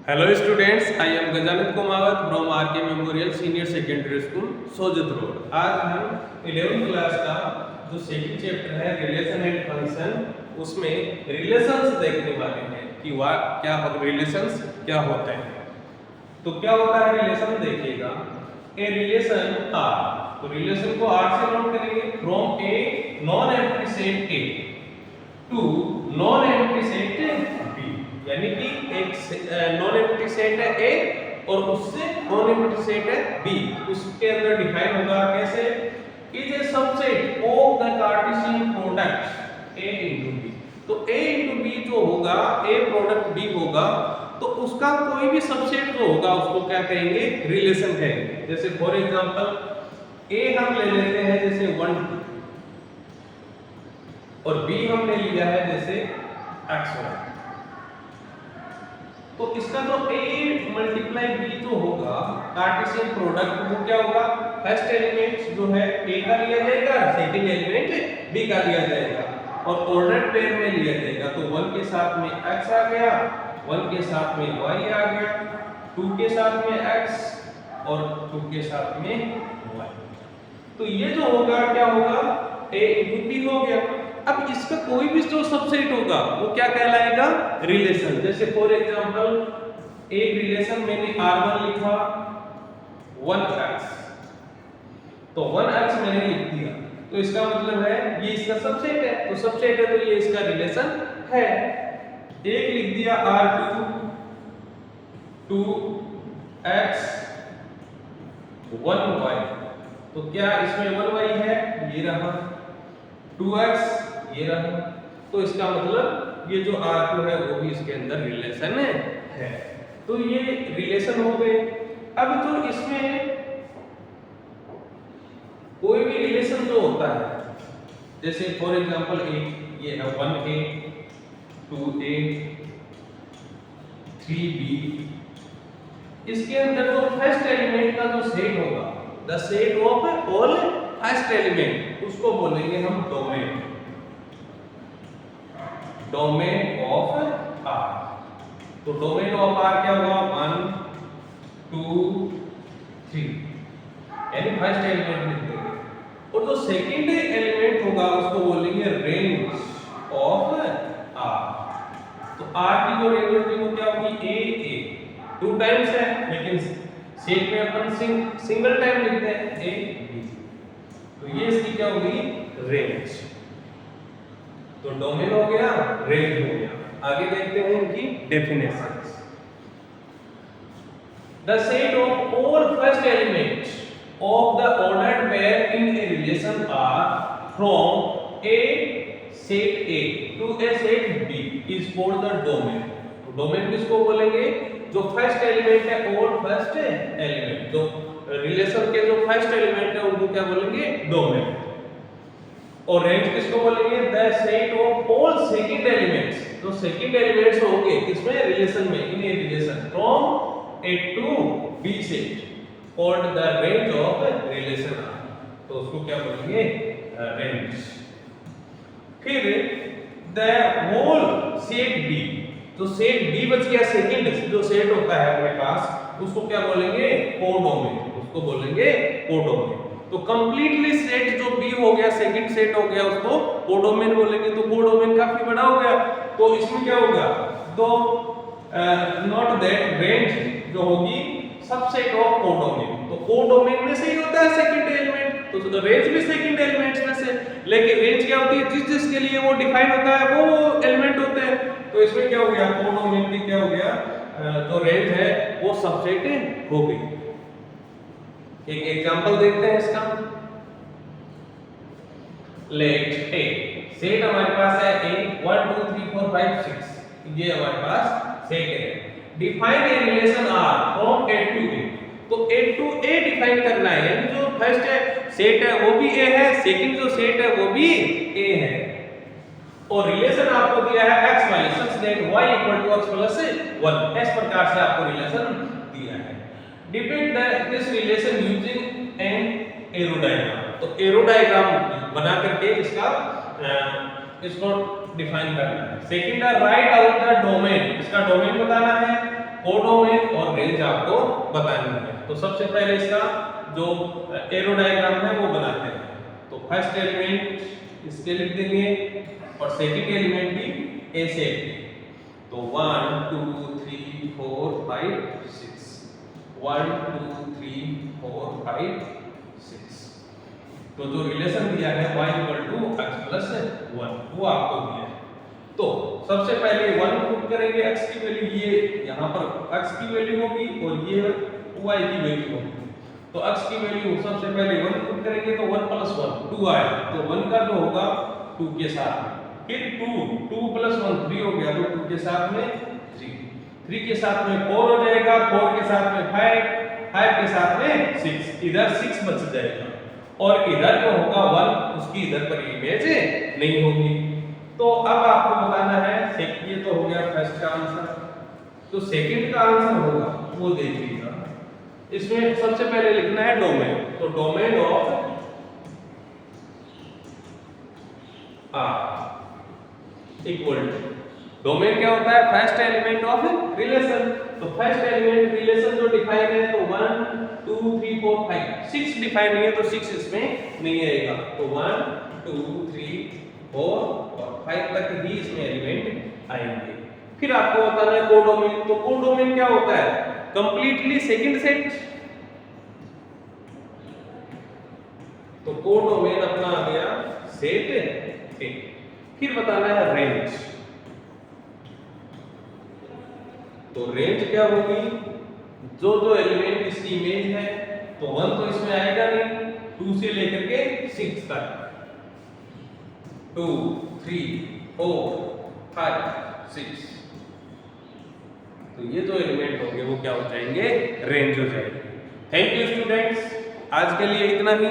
Hello students, I am Gajanand Kumawat from RK Memorial Senior Secondary School, Sojat road. आज हम 11th class का जो second chapter है relation and function, उसमें relations देखने वाले हैं कि रिलेशंस क्या होते हैं। तो क्या होता है रिलेशन देखिएगा। ए रिलेशन आर, तो रिलेशन को आर से नोट करेंगे। From a non empty set A to non empty set B, यानी कि एक नॉन एम्प्टी सेट है ए और उससे नॉन एम्प्टी सेट है बी, उसके अंदर डिफाइन होगा कैसे, is a subset of the Cartesian product A into B. तो ए इनटू बी जो होगा, ए प्रोडक्ट बी होगा, तो उसका कोई भी सबसेट जो होगा उसको क्या कहेंगे, रिलेशन कहेंगे। जैसे फॉर एग्जांपल ए हम ले लेते हैं जैसे 1 और बी हमने लिया है जैसे x1, तो इसका जो a मल्टीप्लाई b जो होगा कार्टेशियन प्रोडक्ट, वो क्या होगा, फर्स्ट एलिमेंट जो है a का लिया जाएगा, सेकंड एलिमेंट b का लिया जाएगा और ऑर्डर पेयर में लिया जाएगा। तो 1 के साथ में x आ गया, 1 के साथ में y आ गया, 2 के साथ में x और 2 के साथ में y। तो ये जो होगा क्या होगा, a into b हो गया। अब इसका कोई भी जो सबसेट होगा वो क्या कहलाएगा, रिलेशन। जैसे फॉर एग्जांपल एक रिलेशन मैंने R1 लिखा 1x, तो 1x मैंने लिख दिया, तो इसका मतलब है ये इसका सबसेट है, तो सबसेट है तो ये इसका रिलेशन है। एक लिख दिया R2 2x 1y, तो क्या इसमें 1y है, ये रहा, 2x ये रहा, तो इसका मतलब ये जो R2 है वो भी इसके अंदर रिलेशन है। तो ये रिलेशन हो गए। अब जो इसमें कोई भी रिलेशन जो होता है, जैसे फॉर एग्जांपल ये है 1a 2a 3b, इसके अंदर जो फर्स्ट एलिमेंट का जो सेट होगा, the set of all first element, उसको बोलेंगे हम डोमेन, डोमेन ऑफ आर। तो डोमेन ऑफ आर क्या होगा, 1 2 3, यानी फर्स्ट एलिमेंट लिख देंगे। और जो सेकंड एलिमेंट होगा उसको बोलेंगे रेंज ऑफ आर। तो आर की जो रेंज होगी वो क्या होगी, ए 2 टाइम्स है, लेकिन सेट में अपन सिंगल टाइम लिखते हैं ए बी, तो ये इसकी क्या होगी, रेंज। तो डोमेन हो गया, रेंज हो गया। आगे देखते हैं इनकी definitions. The set of all first elements of the ordered pair in a relation R from a set A to a set B is called the domain. तो डोमेन किसको बोलेंगे, जो फर्स्ट एलिमेंट है, ऑल फर्स्ट एलिमेंट, जो relation के जो first element है उनको क्या बोलेंगे, डोमेन। और रेंज किसको बोलेंगे, the set of all second elements, जो सेकंड एलिमेंट्स होंगे किसमें, रिलेशन में, in a relation from A to B set called the range of relation, तो उसको क्या बोलेंगे, रेंज। फिर द होल सेट बी, तो सेट बी बच गया, सेकंड जो सेट होता है हमारे पास, उसको क्या बोलेंगे, कोडोमेन, उसको बोलेंगे कोडोमेन। तो कंप्लीटली सेट जो बी हो गया, सेकंड सेट हो गया, उसको कोडोमेन बोलेंगे। तो कोडोमेन काफी बड़ा हो गया, तो इसमें क्या होगा, तो नॉट दैट रेंज जो होगी सबसेट ऑफ कोडोमेन, तो कोडोमेन में से ही होता है सेकंड एलिमेंट, तो रेंज भी सेकंड एलिमेंट्स में से। लेकिन रेंज क्या होती है, जिस जिसके लिए वो डिफाइन होता है वो एलिमेंट होते हैं। तो इसमें क्या हो गया, कोडोमेन की क्या हो गया, जो रेंज है वो सबसेट हो गई। एक एग्जांपल देखते हैं इसका। लेट ए, सेट हमारे पास है ए 1 2 3 4 5 6, ये हमारे पास सेट है। Define a relation R from A to A, तो ए टू ए डिफाइन करना है, यानी जो फर्स्ट है सेट है वो भी ए है, सेकंड जो सेट है वो भी ए है, और रिलेशन आपको दिया है x y such that y equal to x plus 1, इस प्रकार से आपको रिलेशन दिया है। Depict this relation using an arrow diagram, तो एरो डायग्राम बना करके इसको डिफाइन करना है। सेकंड है राइट आउट द डोमेन, इसका डोमेन बताना है, कोडोमेन और रेंज आपको बतानी है। तो सबसे पहले इसका जो एरो डायग्राम है वो बनाते हैं। तो फर्स्ट एलिमेंट इसके लिख देंगे और सेकंड एलिमेंट भी ऐसे। तो 1 2 3 4 5 6 1 2 3 4 5 6। तो जो रिलेशन दिया है y x + 1 वो आपको दिया है। तो सबसे पहले 1 पुट करेंगे, x की वैल्यू ये यहाँ पर x की वैल्यू होगी और ये y की वैल्यू होगी। तो x की वैल्यू सबसे पहले 1 पुट करेंगे तो 1 + 1 2 आया। तो 1 का जो होगा 2 के साथ में, फिर 2 + 1 3 हो गया, तो 2 के साथ में 3 के साथ में 4 हो जाएगा, 4 के साथ में 5 के साथ में 6, इधर 6 बच जाएगा और इधर जो होगा 1 उसकी इधर पर इमेज नहीं होगी। तो अब आपको बताना है, ये तो हो गया फर्स्ट का आंसर। तो सेकंड का आंसर होगा वो देखिएगा, इसमें सबसे पहले लिखना है डोमेन। तो domain of R equal to, domain क्या होता है? First element of relation. तो फर्स्ट एलिमेंट रिलेशन जो डिफाइन है तो 1 2 3 4 5 6 डिफाइन नहीं है तो 6 इसमें नहीं आएगा। तो 1 2 3 4 और 5 तक ही इसमें एलिमेंट आएंगे। फिर आपको बताना है कोडोमेन। तो कोडोमेन क्या होता है? Completely second set. तो कोडोमेन अपना आ गया सेट ए। फिर बताना है रेंज। तो रेंज क्या होगी? जो एलिमेंट इसकी इमेज है, तो 1 तो इसमें आएगा नहीं, 2 से लेकर के 6 तक, 2 3 4 5 6। तो ये जो एलिमेंट होंगे वो क्या हो जाएंगे? रेंज हो जाएंगे। थैंक यू स्टूडेंट्स, आज के लिए इतना ही।